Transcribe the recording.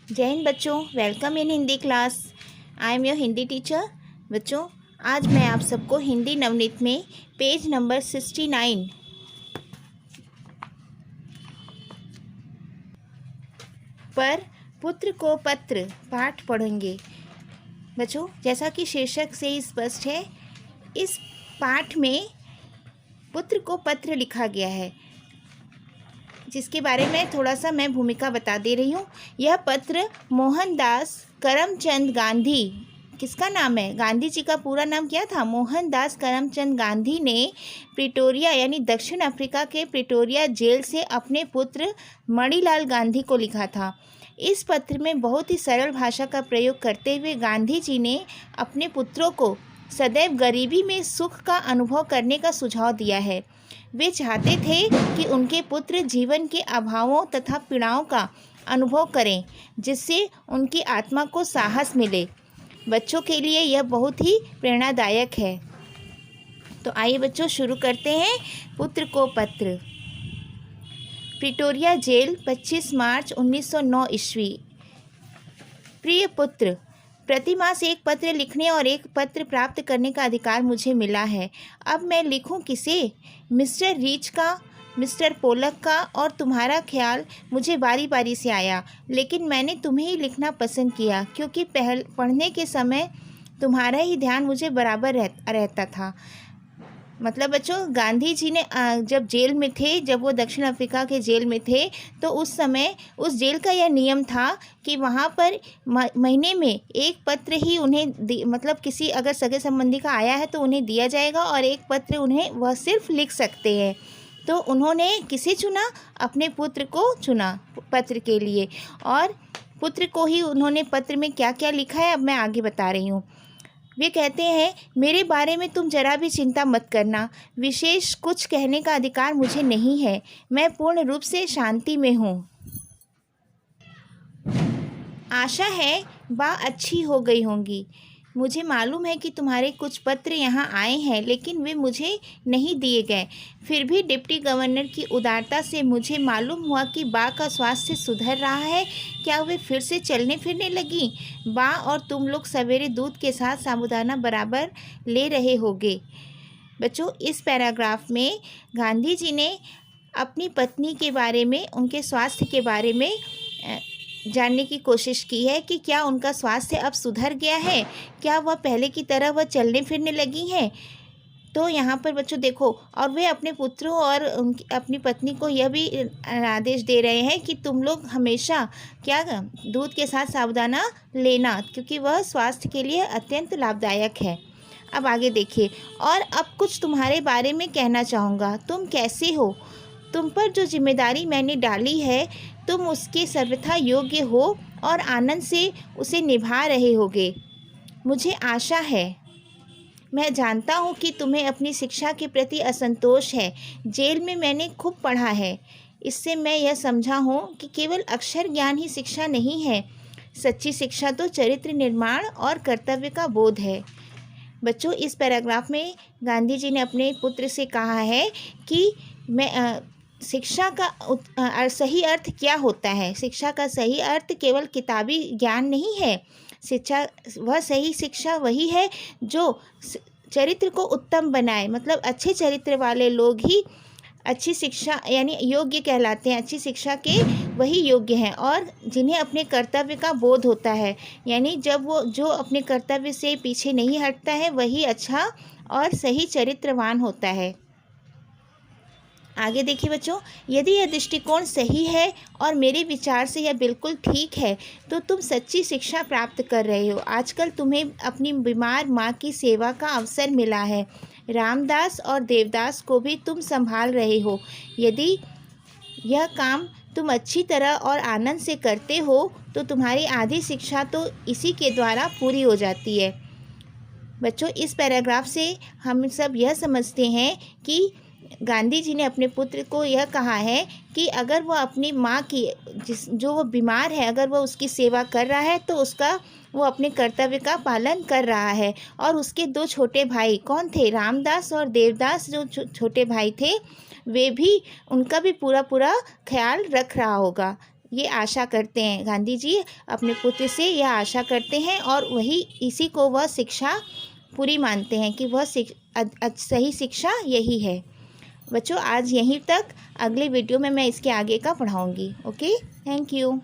जय हिंद बच्चों, welcome in Hindi class. I am your Hindi teacher. बच्चों, आज मैं आप सबको हिंदी नवनीत में पेज नंबर 69 पर पुत्र को पत्र पाठ पढ़ेंगे। बच्चों, जैसा कि शीर्षक से ही स्पष्ट है, इस पाठ में पुत्र को पत्र लिखा गया है, जिसके बारे में थोड़ा सा मैं भूमिका बता दे रही हूँ। यह पत्र मोहनदास करमचंद गांधी, किसका नाम है? गांधी जी का पूरा नाम क्या था? मोहनदास करमचंद गांधी ने प्रिटोरिया यानी दक्षिण अफ्रीका के प्रिटोरिया जेल से अपने पुत्र मणिलाल गांधी को लिखा था। इस पत्र में बहुत ही सरल भाषा का प्रयोग करते हुए गांधी जी ने अपने पुत्रों को सदैव गरीबी में सुख का अनुभव करने का सुझाव दिया है। वे चाहते थे कि उनके पुत्र जीवन के अभावों तथा पीड़ाओं का अनुभव करें, जिससे उनकी आत्मा को साहस मिले। बच्चों के लिए यह बहुत ही प्रेरणादायक है। तो आइए बच्चों, शुरू करते हैं। पुत्र को पत्र। प्रिटोरिया जेल, 25 मार्च 1909 ईस्वी। प्रिय पुत्र, प्रति मास एक पत्र लिखने और एक पत्र प्राप्त करने का अधिकार मुझे मिला है। अब मैं लिखूं किसे? मिस्टर रीच का, मिस्टर पोलक का, और तुम्हारा ख्याल मुझे बारी बारी से आया, लेकिन मैंने तुम्हें ही लिखना पसंद किया, क्योंकि पढ़ने के समय तुम्हारा ही ध्यान मुझे बराबर रहता था। मतलब बच्चों, गांधी जी ने जब जेल में थे, जब वो दक्षिण अफ्रीका के जेल में थे, तो उस समय उस जेल का यह नियम था कि वहाँ पर महीने में एक पत्र ही उन्हें मतलब किसी अगर सगे संबंधी का आया है तो उन्हें दिया जाएगा, और एक पत्र उन्हें वह सिर्फ लिख सकते हैं। तो उन्होंने किसे चुना? अपने पुत्र को चुना पत्र के लिए। और पुत्र को ही उन्होंने पत्र में क्या क्या लिखा है अब मैं आगे बता रही हूँ। वे कहते हैं, मेरे बारे में तुम जरा भी चिंता मत करना। विशेष कुछ कहने का अधिकार मुझे नहीं है। मैं पूर्ण रूप से शांति में हूँ। आशा है बात अच्छी हो गई होंगी। मुझे मालूम है कि तुम्हारे कुछ पत्र यहाँ आए हैं, लेकिन वे मुझे नहीं दिए गए। फिर भी डिप्टी गवर्नर की उदारता से मुझे मालूम हुआ कि बा का स्वास्थ्य सुधर रहा है। क्या वे फिर से चलने फिरने लगी? बा और तुम लोग सवेरे दूध के साथ साबूदाना बराबर ले रहे होगे। बच्चों, इस पैराग्राफ में गांधी जी ने अपनी पत्नी के बारे में, उनके स्वास्थ्य के बारे में जानने की कोशिश की है कि क्या उनका स्वास्थ्य अब सुधर गया है, क्या वह पहले की तरह वह चलने फिरने लगी हैं। तो यहाँ पर बच्चों देखो, और वे अपने पुत्रों और अपनी पत्नी को यह भी आदेश दे रहे हैं कि तुम लोग हमेशा क्या दूध के साथ साबूदाना लेना, क्योंकि वह स्वास्थ्य के लिए अत्यंत लाभदायक है। अब आगे देखिए। और अब कुछ तुम्हारे बारे में कहना चाहूँगा। तुम कैसे हो? तुम पर जो जिम्मेदारी मैंने डाली है, तुम उसके सर्वथा योग्य हो और आनंद से उसे निभा रहे होगे, मुझे आशा है। मैं जानता हूँ कि तुम्हें अपनी शिक्षा के प्रति असंतोष है। जेल में मैंने खूब पढ़ा है। इससे मैं यह समझा हूँ कि केवल अक्षर ज्ञान ही शिक्षा नहीं है। सच्ची शिक्षा तो चरित्र निर्माण और कर्तव्य का बोध है। बच्चों, इस पैराग्राफ में गांधी जी ने अपने पुत्र से कहा है कि मैं शिक्षा का सही अर्थ क्या होता है। शिक्षा का सही अर्थ केवल किताबी ज्ञान नहीं है। शिक्षा, वह सही शिक्षा वही है जो चरित्र को उत्तम बनाए। मतलब अच्छे चरित्र वाले लोग ही अच्छी शिक्षा यानी योग्य कहलाते हैं। अच्छी शिक्षा के वही योग्य हैं, और जिन्हें अपने कर्तव्य का बोध होता है, यानी जब वो जो अपने कर्तव्य से पीछे नहीं हटता है, वही अच्छा और सही चरित्रवान होता है। आगे देखिए बच्चों, यदि यह दृष्टिकोण सही है और मेरे विचार से यह बिल्कुल ठीक है, तो तुम सच्ची शिक्षा प्राप्त कर रहे हो। आजकल तुम्हें अपनी बीमार माँ की सेवा का अवसर मिला है। रामदास और देवदास को भी तुम संभाल रहे हो। यदि यह काम तुम अच्छी तरह और आनंद से करते हो, तो तुम्हारी आधी शिक्षा तो इसी के द्वारा पूरी हो जाती है। बच्चों, इस पैराग्राफ से हम सब यह समझते हैं कि गांधी जी ने अपने पुत्र को यह कहा है कि अगर वह अपनी माँ की जो वो बीमार है, अगर वह उसकी सेवा कर रहा है, तो वो अपने कर्तव्य का पालन कर रहा है। और उसके दो छोटे भाई कौन थे? रामदास और देवदास, जो छोटे भाई थे, वे भी, उनका भी पूरा पूरा ख्याल रख रहा होगा। ये आशा करते हैं। गांधी जी अपने पुत्र से यह आशा करते हैं और वही इसी को वह शिक्षा पूरी मानते हैं कि वह सही शिक्षा यही है। बच्चों आज यहीं तक, अगले वीडियो में मैं इसके आगे का पढ़ाऊँगी। Okay, thank you.